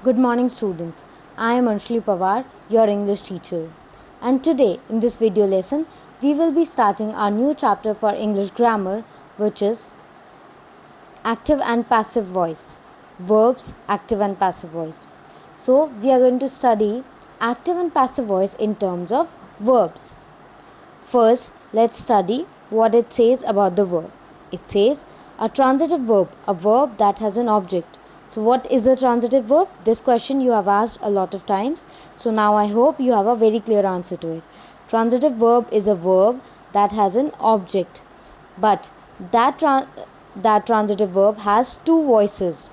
Good morning students. I am Anshli Pawar, your English teacher. And today in this video lesson, we will be starting our new chapter for English grammar, which is active and passive voice. Verbs, active and passive voice. So we are going to study active and passive voice in terms of verbs. First, let's study what it says about the verb. It says a transitive verb, a verb that has an object. So what is a transitive verb? This question you have asked a lot of times. So now I hope you have a very clear answer to it. Transitive verb is a verb that has an object. But that transitive verb has two voices.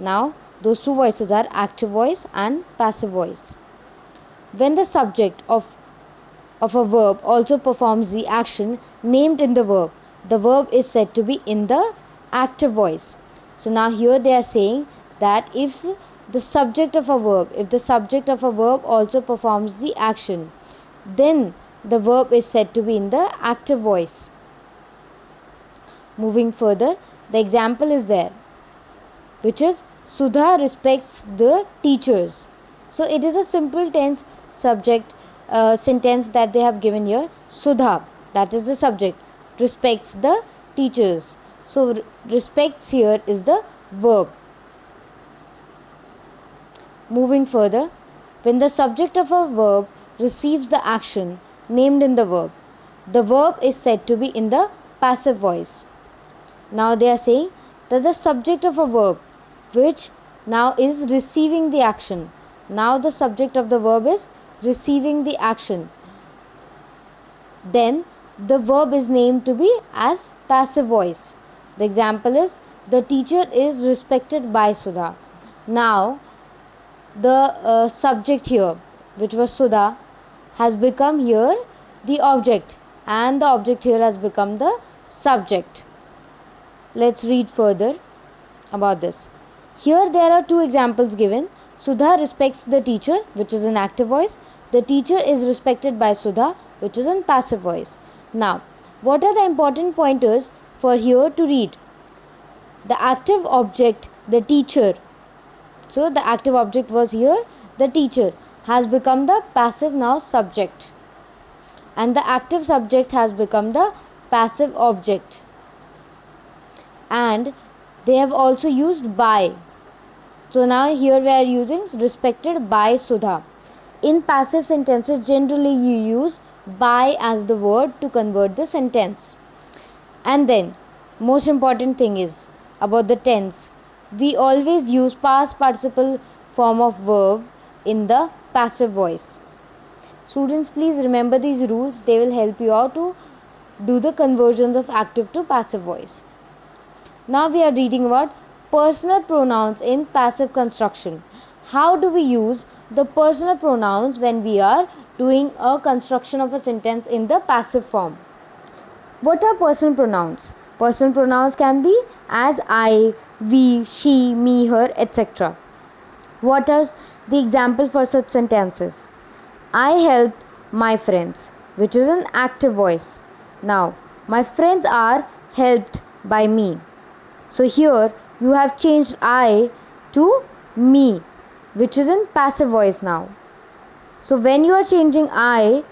Now those two voices are active voice and passive voice. When the subject of a verb also performs the action named in the verb is said to be in the active voice. So now here they are saying that if the subject of a verb also performs the action, then the verb is said to be in the active voice. Moving further, the example is there, which is Sudha respects the teachers. So it is a simple tense subject sentence that they have given here. Sudha, that is the subject, respects the teachers. So respects here is the verb. Moving further, when the subject of a verb receives the action named in the verb is said to be in the passive voice. Now they are saying that the subject of a verb which now is receiving the action. Now the subject of the verb is receiving the action. Then the verb is named to be as passive voice. The example is the teacher is respected by Sudha. Now the subject here, which was Sudha, has become here the object, and the object here has become the subject. Let's read further about this. Here there are two examples given. Sudha respects the teacher, which is in active voice. The teacher is respected by Sudha, which is in passive voice. Now, what are the important pointers for here to read? The active object, the teacher. So the active object was here, the teacher, has become the passive now subject. And the active subject has become the passive object. And they have also used by. So now here we are using respected by Sudha. In passive sentences, generally you use by as the word to convert the sentence. And then, most important thing is about the tense. We always use past participle form of verb in the passive voice. Students, please remember these rules. They will help you out to do the conversions of active to passive voice. Now we are reading about personal pronouns in passive construction. How do we use the personal pronouns when we are doing a construction of a sentence in the passive form? What are personal pronouns? Personal pronouns can be as I, we, she, me, her, etc. What is the example for such sentences? I help my friends, which is an active voice. Now, my friends are helped by me. So here you have changed I to me, which is in passive voice now. So when you are changing I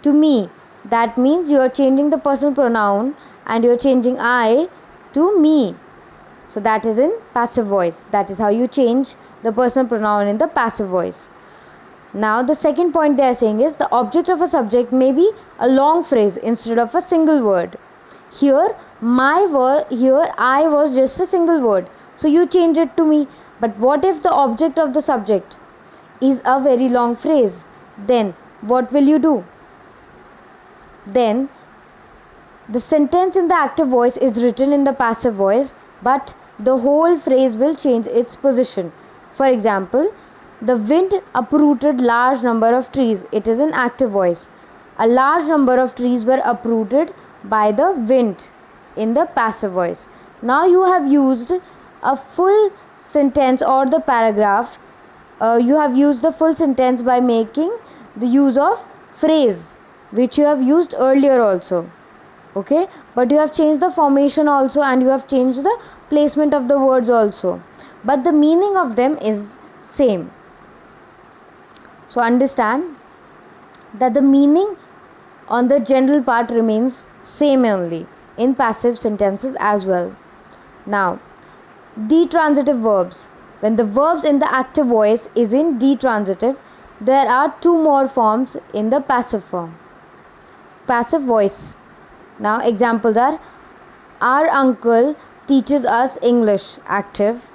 to me, that means you are changing the personal pronoun and you are changing I to me. So that is in passive voice. That is how you change the personal pronoun in the passive voice. Now the second point they are saying is the object of a subject may be a long phrase instead of a single word. Here I was just a single word. So you change it to me. But what if the object of the subject is a very long phrase? Then what will you do? Then the sentence in the active voice is written in the passive voice, but the whole phrase will change its position. For example, the wind uprooted large number of trees. It is an active voice. A large number of trees were uprooted by the wind in the passive voice. Now you have used a full sentence or the paragraph. You have used the full sentence by making the use of phrase, which you have used earlier also. Okay, but you have changed the formation also, and you have changed the placement of the words also, but the meaning of them is same. So understand that the meaning on the general part remains same only in passive sentences as well. Now, detransitive verbs. When the verbs in the active voice is in detransitive, there are two more forms in the passive form. Passive voice. Now examples are: our uncle teaches us English, active.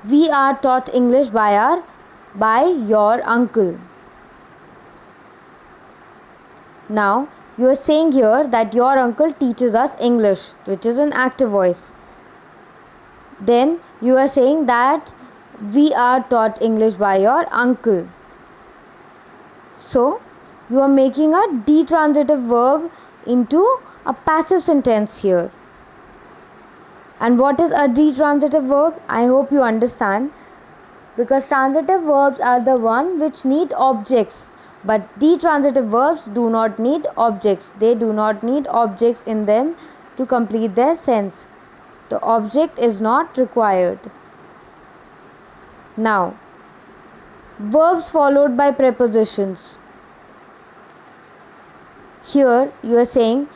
We are taught English by your uncle. Now you are saying here that your uncle teaches us English, which is an active voice. Then you are saying that we are taught English by your uncle. So you are making a detransitive verb into a passive sentence here. And what is a detransitive verb? I hope you understand, because transitive verbs are the one which need objects, but detransitive verbs do not need objects. They do not need objects in them to complete their sense. The object is not required. Now, verbs followed by prepositions. Here you are saying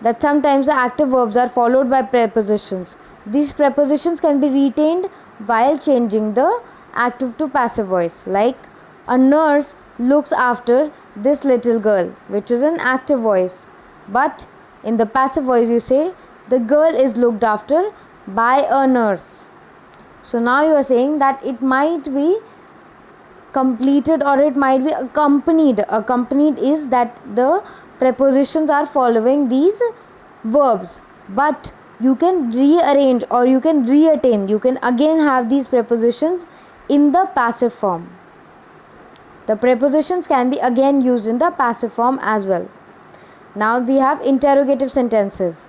that sometimes the active verbs are followed by prepositions. These prepositions can be retained while changing the active to passive voice. Like, a nurse looks after this little girl, which is an active voice. But in the passive voice you say the girl is looked after by a nurse. So now you are saying that it might be completed or it might be accompanied. Accompanied is that the prepositions are following these verbs, but you can rearrange or you can reattain. You can again have these prepositions in the passive form. The prepositions can be again used in the passive form as well. Now we have interrogative sentences.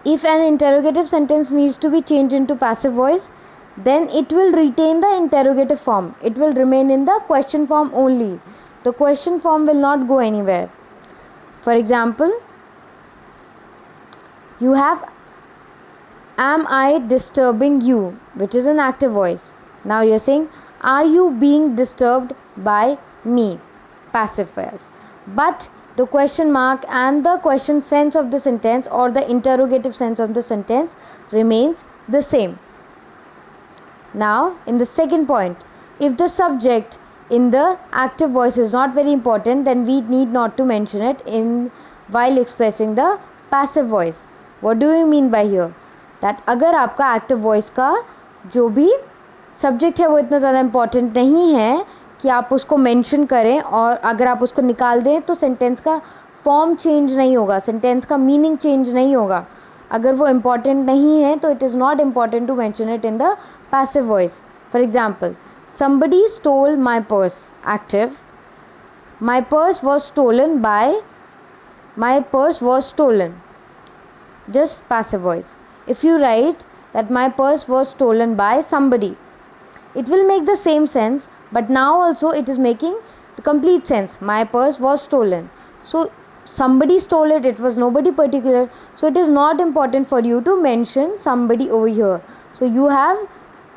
If an interrogative sentence needs to be changed into passive voice, then it will retain the interrogative form. It will remain in the question form only. The question form will not go anywhere. For example, you have am I disturbing you, which is an active voice. Now you are saying, are you being disturbed by me, passive voice. But the question mark and the question sense of the sentence or the interrogative sense of the sentence remains the same. Now in the second point, if the subject in the active voice is not very important, then we need not to mention it in while expressing the passive voice. What do you mean by here? That अगर आपका active voice का जो भी subject है वो इतना ज़्यादा important नहीं है कि आप उसको मेंशन करें, और अगर आप उसको निकाल दें तो सेंटेंस का फॉर्म चेंज नहीं होगा, सेंटेंस का मीनिंग चेंज नहीं होगा. अगर वो इम्पॉर्टेंट नहीं है तो it is not important to mention it in the passive voice. For example, somebody stole my purse, active. My purse was stolen by. My purse was stolen, just passive voice. If you write that my purse was stolen by somebody, it will make the same sense, but now also it is making the complete sense. My purse was stolen, so somebody stole it. It was nobody particular, so it is not important for you to mention somebody over here. So you have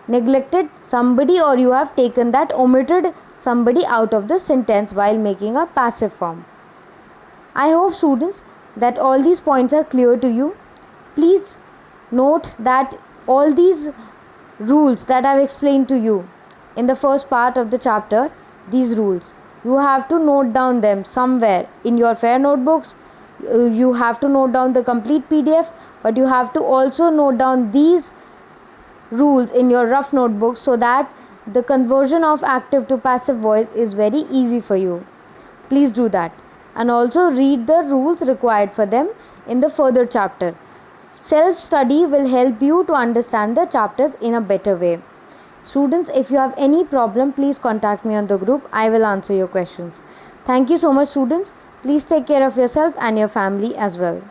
neglected somebody, or you have taken that, omitted somebody out of the sentence while making a passive form. I hope, students, that all these points are clear to you. Please note that all these rules that I have explained to you in the first part of the chapter, these rules, you have to note down them somewhere in your fair notebooks. You have to note down the complete PDF, but you have to also note down these rules in your rough notebook, so that the conversion of active to passive voice is very easy for you. Please do that, and also read the rules required for them in the further chapter. Self study will help you to understand the chapters in a better way. Students, if you have any problem, please contact me on the group. I will answer your questions. Thank you so much, students. Please take care of yourself and your family as well.